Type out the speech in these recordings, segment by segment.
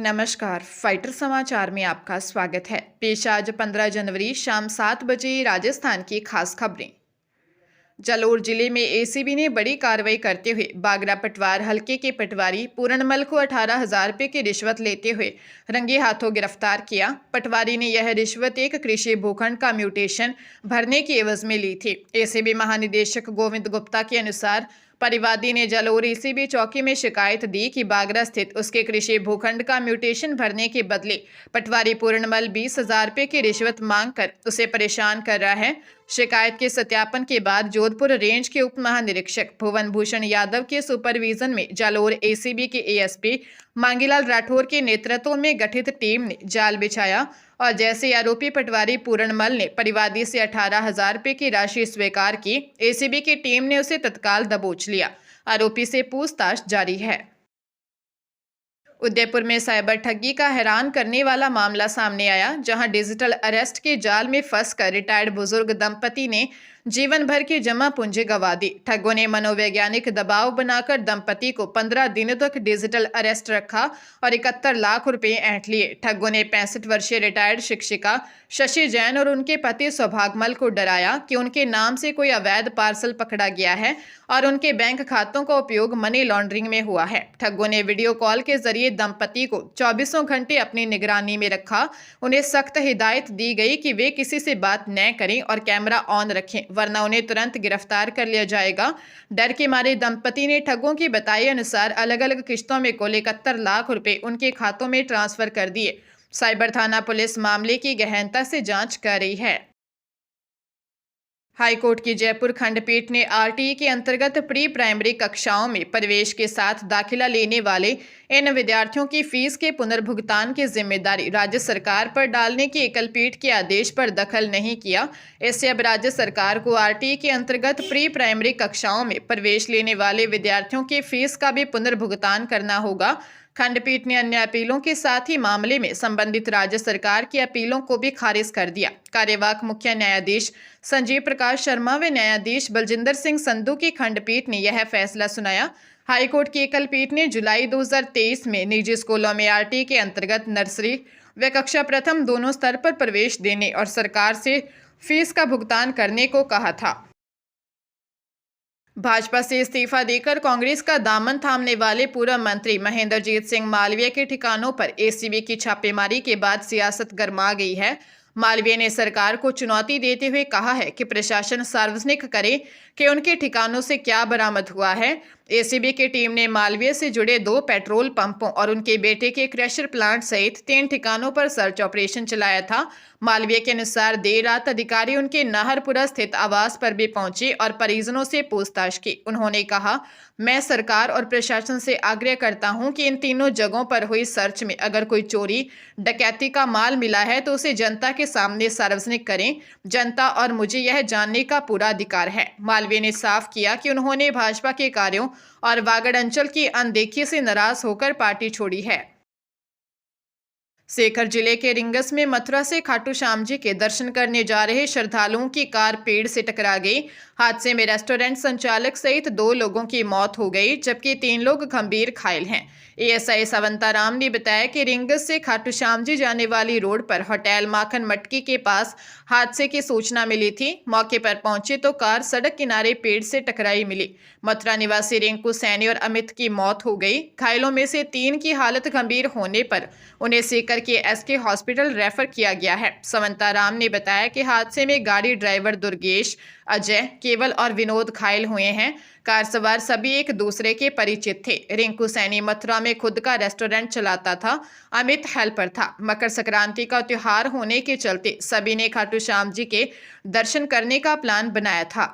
नमस्कार, फाइटर समाचार में आपका स्वागत है। पेश आज 15 जनवरी शाम 7 बजे राजस्थान की खास खबरें। जालोर जिले में एसीबी ने बड़ी कार्रवाई करते हुए बागरा पटवार हलके के पटवारी पूर्णमल को 18,000 रुपये की रिश्वत लेते हुए रंगे हाथों गिरफ्तार किया। पटवारी ने यह रिश्वत एक कृषि भूखंड का म्यूटेशन भरने की एवज में ली थी। एसीबी महानिदेशक गोविंद गुप्ता के अनुसार परिवादी ने जालोर एसीबी चौकी में शिकायत दी कि बागरा स्थित उसके कृषि भूखंड का म्यूटेशन भरने के बदले पटवारी पूर्णमल 20,000 रुपये की रिश्वत मांगकर उसे परेशान कर रहा है। शिकायत के सत्यापन के बाद जोधपुर रेंज के उप महानिरीक्षक भुवन भूषण यादव के सुपरविजन में जालोर एसीबी के एएसपी मांगीलाल राठौर के नेतृत्व में गठित टीम ने जाल बिछाया और जैसे आरोपी पटवारी पूर्णमल ने परिवादी से 18,000 रुपये की राशि स्वीकार की, एसीबी की टीम ने उसे तत्काल दबोच लिया। आरोपी से पूछताछ जारी है। उदयपुर में साइबर ठगी का हैरान करने वाला मामला सामने आया, जहां डिजिटल अरेस्ट के जाल में फंसकर रिटायर्ड बुजुर्ग दंपति ने जीवन भर की जमा पूंजी गंवा दी। ठगों ने मनोवैज्ञानिक दबाव बनाकर दंपति को 15 दिनों तक डिजिटल अरेस्ट रखा और 71 लाख रुपए ऐंठ लिए। ठगों ने 65 वर्षीय रिटायर्ड शिक्षिका शशि जैन और उनके पति सौभागमल को डराया कि उनके नाम से कोई अवैध पार्सल पकड़ा गया है और उनके बैंक खातों का उपयोग मनी लॉन्ड्रिंग में हुआ है। ठगों ने वीडियो कॉल के जरिए दंपति को 24 घंटे अपनी निगरानी में रखा। उन्हें सख्त हिदायत दी गई कि वे किसी से बात न करें और कैमरा ऑन रखें, वरना उन्हें तुरंत गिरफ्तार कर लिया जाएगा। डर के मारे दंपति ने ठगों की बताई अनुसार अलग अलग किश्तों में कुल 71 लाख रुपए उनके खातों में ट्रांसफर कर दिए। साइबर थाना पुलिस मामले की गहनता से जांच कर रही है। हाईकोर्ट की जयपुर खंडपीठ ने आरटीई के अंतर्गत प्री प्राइमरी कक्षाओं में प्रवेश के साथ दाखिला लेने वाले इन विद्यार्थियों की फीस के पुनर्भुगतान की जिम्मेदारी राज्य सरकार पर डालने की एकल पीठ के आदेश पर दखल नहीं किया। इससे अब राज्य सरकार को आरटीई के अंतर्गत प्री प्राइमरी कक्षाओं में प्रवेश लेने वाले विद्यार्थियों की फीस का भी पुनर्भुगतान करना होगा। खंडपीठ ने अन्य अपीलों के साथ ही मामले में संबंधित राज्य सरकार की अपीलों को भी खारिज कर दिया। कार्यवाहक मुख्य न्यायाधीश संजीव प्रकाश शर्मा व न्यायाधीश बलजिंदर सिंह संधू की खंडपीठ ने यह फैसला सुनाया। हाईकोर्ट की एकल पीठ ने जुलाई 2023 में निजी स्कूलों में आरटीई के अंतर्गत नर्सरी व कक्षा प्रथम दोनों स्तर पर प्रवेश देने और सरकार से फीस का भुगतान करने को कहा था। भाजपा से इस्तीफा देकर कांग्रेस का दामन थामने वाले पूर्व मंत्री महेंद्रजीत सिंह मालवीय के ठिकानों पर एसीबी की छापेमारी के बाद सियासत गर्मा गई है। मालवीय ने सरकार को चुनौती देते हुए कहा है कि प्रशासन सार्वजनिक करे कि उनके ठिकानों से क्या बरामद हुआ है। एसीबी की टीम ने मालवीय से जुड़े 2 पेट्रोल पंपों और उनके बेटे के क्रशर प्लांट सहित 3 ठिकानों पर सर्च ऑपरेशन चलाया था। मालवीय के अनुसार देर रात अधिकारी उनके नाहरपुरा स्थित आवास पर भी पहुंचे और परिजनों से पूछताछ की। उन्होंने कहा, मैं सरकार और प्रशासन से आग्रह करता हूं कि इन तीनों जगहों पर हुई सर्च में अगर कोई चोरी डकैती का माल मिला है तो उसे जनता के सामने सार्वजनिक करें। जनता और मुझे यह जानने का पूरा अधिकार है। मालवीय ने साफ किया कि उन्होंने भाजपा के कार्यों और वागड़ अंचल की अनदेखी से नाराज होकर पार्टी छोड़ी है। सीकर जिले के रिंगस में मथुरा से खाटू श्याम जी के दर्शन करने जा रहे श्रद्धालुओं की कार पेड़ से टकरा गई। हादसे में रेस्टोरेंट संचालक सहित 2 लोगों की मौत हो गई, जबकि 3 लोग गंभीर घायल हैं। एएसआई सवंताराम ने बताया कि रिंगस से खाटू श्याम जी जाने वाली रोड पर होटल माखन मटकी के पास हादसे की सूचना मिली थी। मौके पर पहुंचे तो कार सड़क किनारे पेड़ से टकराई मिली। मथुरा निवासी रिंकू सैनी और अमित की मौत हो गई। घायलों में से 3 की हालत गंभीर होने पर उन्हें सीकर के एसके हॉस्पिटल रेफर किया गया है। सवंताराम ने बताया कि हादसे में गाड़ी ड्राइवर दुर्गेश, अजय, केवल और विनोद घायल हुए हैं। कार सवार सभी एक दूसरे के परिचित थे। रिंकू सैनी मथुरा में खुद का रेस्टोरेंट चलाता था, अमित हेल्पर था। मकर संक्रांति का त्योहार होने के चलते सभी ने खाटू श्याम जी के दर्शन करने का प्लान बनाया था।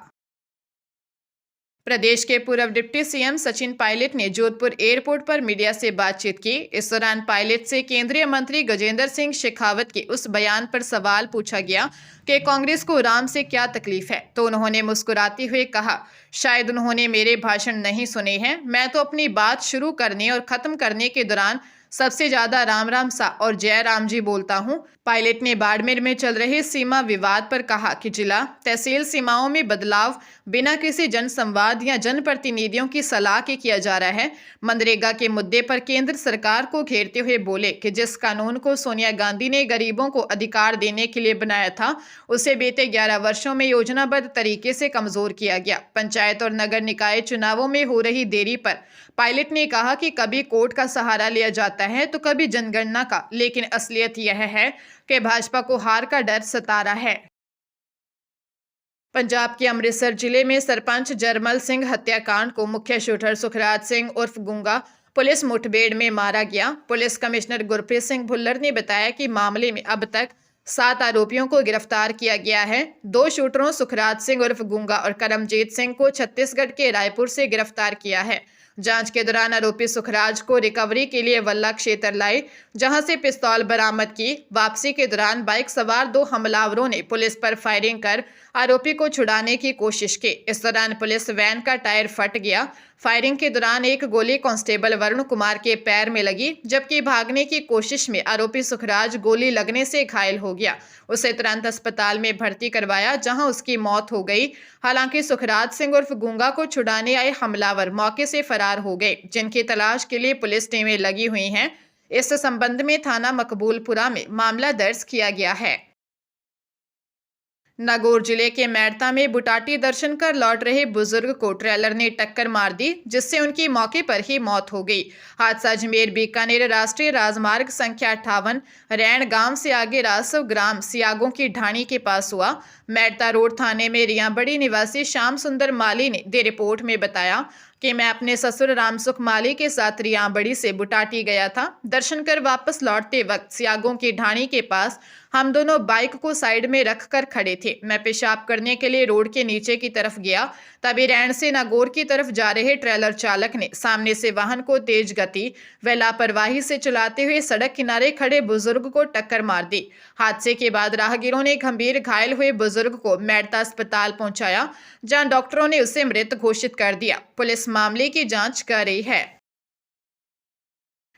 प्रदेश के पूर्व डिप्टी सीएम सचिन पायलट ने जोधपुर एयरपोर्ट पर मीडिया से बातचीत की। इस दौरान पायलट से केंद्रीय मंत्री गजेंद्र सिंह शेखावत के उस बयान पर सवाल पूछा गया कि कांग्रेस को राम से क्या तकलीफ है, तो उन्होंने मुस्कुराते हुए कहा, शायद उन्होंने मेरे भाषण नहीं सुने हैं। मैं तो अपनी बात शुरू करने और खत्म करने के दौरान सबसे ज्यादा राम राम सा और जय राम जी बोलता हूं। पायलट ने बाड़मेर में चल रहे सीमा विवाद पर कहा कि जिला तहसील सीमाओं में बदलाव बिना किसी जन संवाद या जनप्रतिनिधियों की सलाह के किया जा रहा है। मनरेगा के मुद्दे पर केंद्र सरकार को घेरते हुए बोले कि जिस कानून को सोनिया गांधी ने गरीबों को अधिकार देने के लिए बनाया था, उसे बीते 11 वर्षों में योजनाबद्ध तरीके से कमजोर किया गया। पंचायत और नगर निकाय चुनावों में हो रही देरी पर पायलट ने कहा कि कभी कोर्ट का सहारा लिया जाता है तो कभी जनगणना का, लेकिन असलियत यह है कि भाजपा को हार का डर सता रहा है। पंजाब के अमृतसर जिले में सरपंच जरमल सिंह हत्याकांड को मुख्य शूटर सुखराज सिंह उर्फ गुंगा पुलिस मुठभेड़ में मारा गया। पुलिस कमिश्नर गुरप्रीत सिंह भुल्लर ने बताया कि मामले में अब तक 7 आरोपियों को गिरफ्तार किया गया है। 2 शूटरों सुखराज सिंह उर्फ गुंगा और करमजीत सिंह को छत्तीसगढ़ के रायपुर से गिरफ्तार किया है। जांच के दौरान आरोपी सुखराज को रिकवरी के लिए वल्ला क्षेत्र लाए, जहां से पिस्तौल बरामद की। वापसी के दौरान बाइक सवार 2 हमलावरों ने पुलिस पर फायरिंग कर आरोपी को छुड़ाने की कोशिश की। इस दौरान पुलिस वैन का टायर फट गया। फायरिंग के दौरान एक गोली कांस्टेबल वरुण कुमार के पैर में लगी, जबकि भागने की कोशिश में आरोपी सुखराज गोली लगने से घायल हो गया। उसे तुरंत अस्पताल में भर्ती करवाया, जहां उसकी मौत हो गई। हालांकि सुखराज सिंह उर्फ गुंगा को छुड़ाने आए हमलावर मौके से फरार हो गए, जिनकी तलाश के लिए पुलिस टीमें लगी हुई हैं। इस संबंध में थाना मकबूलपुरा में मामला दर्ज किया गया है। नागौर जिले के मैड़ता में बुटाटी दर्शन कर लौट रहे बुजुर्ग को ट्रेलर ने टक्कर मार दी, जिससे उनकी मौके पर ही मौत हो गई। हादसा अजमेर बीकानेर राष्ट्रीय राजमार्ग संख्या 58 रैण गांव से आगे रासव ग्राम सियागों की ढाणी के पास हुआ। मैड़ता रोड थाने में रियाबड़ी निवासी श्याम सुंदर माली ने दे रिपोर्ट में बताया कि मैं अपने ससुर रामसुख माली के साथ रियाबड़ी से बुटाटी गया था। दर्शन कर वापस लौटते वक्त सियागों की ढाणी के पास हम दोनों बाइक को साइड में रखकर खड़े थे। मैं पेशाब करने के लिए रोड के नीचे की तरफ गया, तभी रैण से नागौर की तरफ जा रहे ट्रेलर चालक ने सामने से वाहन को तेज गति व लापरवाही से चलाते हुए सड़क किनारे खड़े बुजुर्ग को टक्कर मार दी। हादसे के बाद राहगीरों ने गंभीर घायल हुए बुजुर्ग को मैड़ता अस्पताल पहुंचाया, जहां डॉक्टरों ने उसे मृत घोषित कर दिया। पुलिस मामले की जांच कर रही है।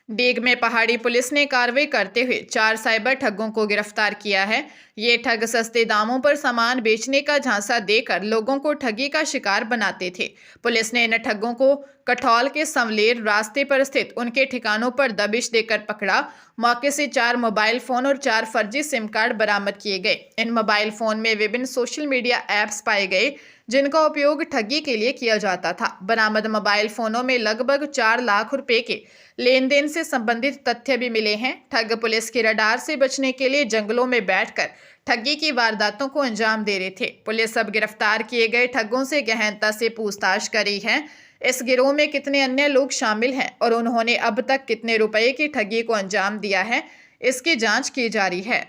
डेग में पहाड़ी पुलिस ने कार्रवाई करते हुए 4 साइबर ठगों को गिरफ्तार किया है। ये ठग सस्ते दामों पर सामान बेचने का झांसा देकर लोगों को ठगी का शिकार बनाते थे। पुलिस ने इन ठगों को कठौल के संवलेर रास्ते पर स्थित उनके ठिकानों पर दबिश देकर पकड़ा। मौके से 4 मोबाइल फोन और 4 फर्जी सिम कार्ड बरामद किए गए। इन मोबाइल फोन में विभिन्न सोशल मीडिया ऐप्स पाए गए, जिनका उपयोग ठगी के लिए किया जाता था। बरामद मोबाइल फोनों में लगभग 4 लाख रुपए के लेन देन से संबंधित तथ्य भी मिले हैं। ठग पुलिस के रडार से बचने के लिए जंगलों में बैठकर ठगी की वारदातों को अंजाम दे रहे थे। पुलिस अब गिरफ्तार किए गए ठगों से गहनता से पूछताछ कर रही है। इस गिरोह में कितने अन्य लोग शामिल हैं और उन्होंने अब तक कितने रुपए की ठगी को अंजाम दिया है, इसकी जांच की जा रही है।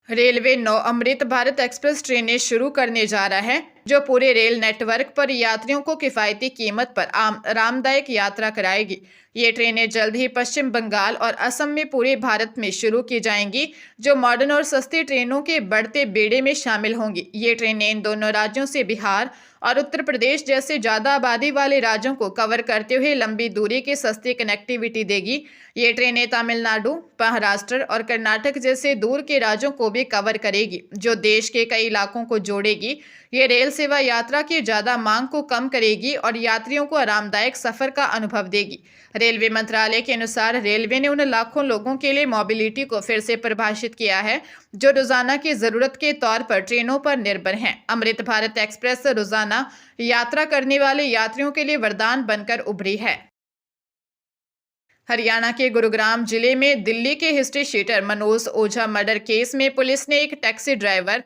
रेलवे 9 अमृत भारत एक्सप्रेस ट्रेनें शुरू करने जा रहा है, जो पूरे रेल नेटवर्क पर यात्रियों को किफ़ायती कीमत पर आरामदायक यात्रा कराएगी। ये ट्रेनें जल्द ही पश्चिम बंगाल और असम में पूरे भारत में शुरू की जाएंगी, जो मॉडर्न और सस्ती ट्रेनों के बढ़ते बेड़े में शामिल होंगी। ये ट्रेनें इन दोनों राज्यों से बिहार और उत्तर प्रदेश जैसे ज़्यादा आबादी वाले राज्यों को कवर करते हुए लंबी दूरी की सस्ती कनेक्टिविटी देगी। ये ट्रेनें तमिलनाडु, महाराष्ट्र और कर्नाटक जैसे दूर के राज्यों को भी कवर करेगी, जो देश के कई इलाकों को जोड़ेगी। ये रेल सेवा यात्रा की ज़्यादा मांग को कम करेगी और यात्रियों को आरामदायक सफ़र का अनुभव देगी। रेलवे मंत्रालय के अनुसार रेलवे ने उन लाखों लोगों के लिए मोबिलिटी को फिर से परिभाषित किया है, जो रोजाना की ज़रूरत के तौर पर ट्रेनों पर निर्भर हैं। अमृत भारत एक्सप्रेस रोजाना यात्रा करने वाले यात्रियों के लिए वरदान बनकर उभरी है। हरियाणा के गुरुग्राम जिले में दिल्ली के हिस्ट्री शीटर मनोज ओझा मर्डर केस में पुलिस ने एक टैक्सी ड्राइवर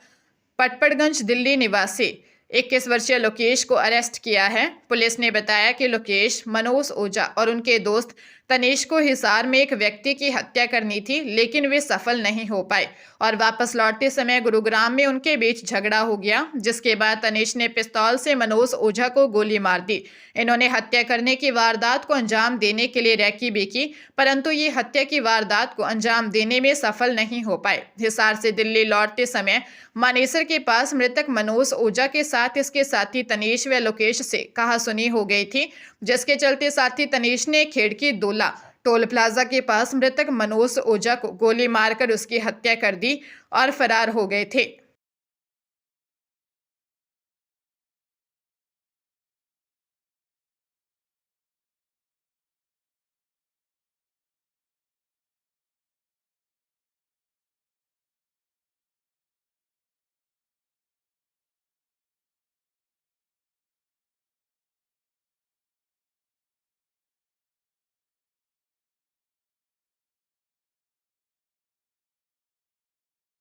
पटपड़गंज दिल्ली निवासी 21 वर्षीय लोकेश को अरेस्ट किया है। पुलिस ने बताया कि लोकेश, मनोज ओझा और उनके दोस्त तनीश को हिसार में एक व्यक्ति की हत्या करनी थी, लेकिन वे सफल नहीं हो पाए और वापस लौटते समय गुरुग्राम में उनके बीच झगड़ा हो गया, जिसके बाद तनीश ने पिस्तौल से मनोज ओझा को गोली मार दी। इन्होंने हत्या करने की वारदात को अंजाम देने के लिए रैकी भी की, परंतु ये हत्या की वारदात को अंजाम देने में सफल नहीं हो पाए। हिसार से दिल्ली लौटते समय मानेसर के पास मृतक मनोज ओझा के साथ इसके साथी तनीश व लोकेश से कहासुनी हो गई थी, जिसके चलते साथी तनीश ने खिड़की टोल प्लाजा के पास मृतक मनोज ओझा को गोली मारकर उसकी हत्या कर दी और फरार हो गए थे।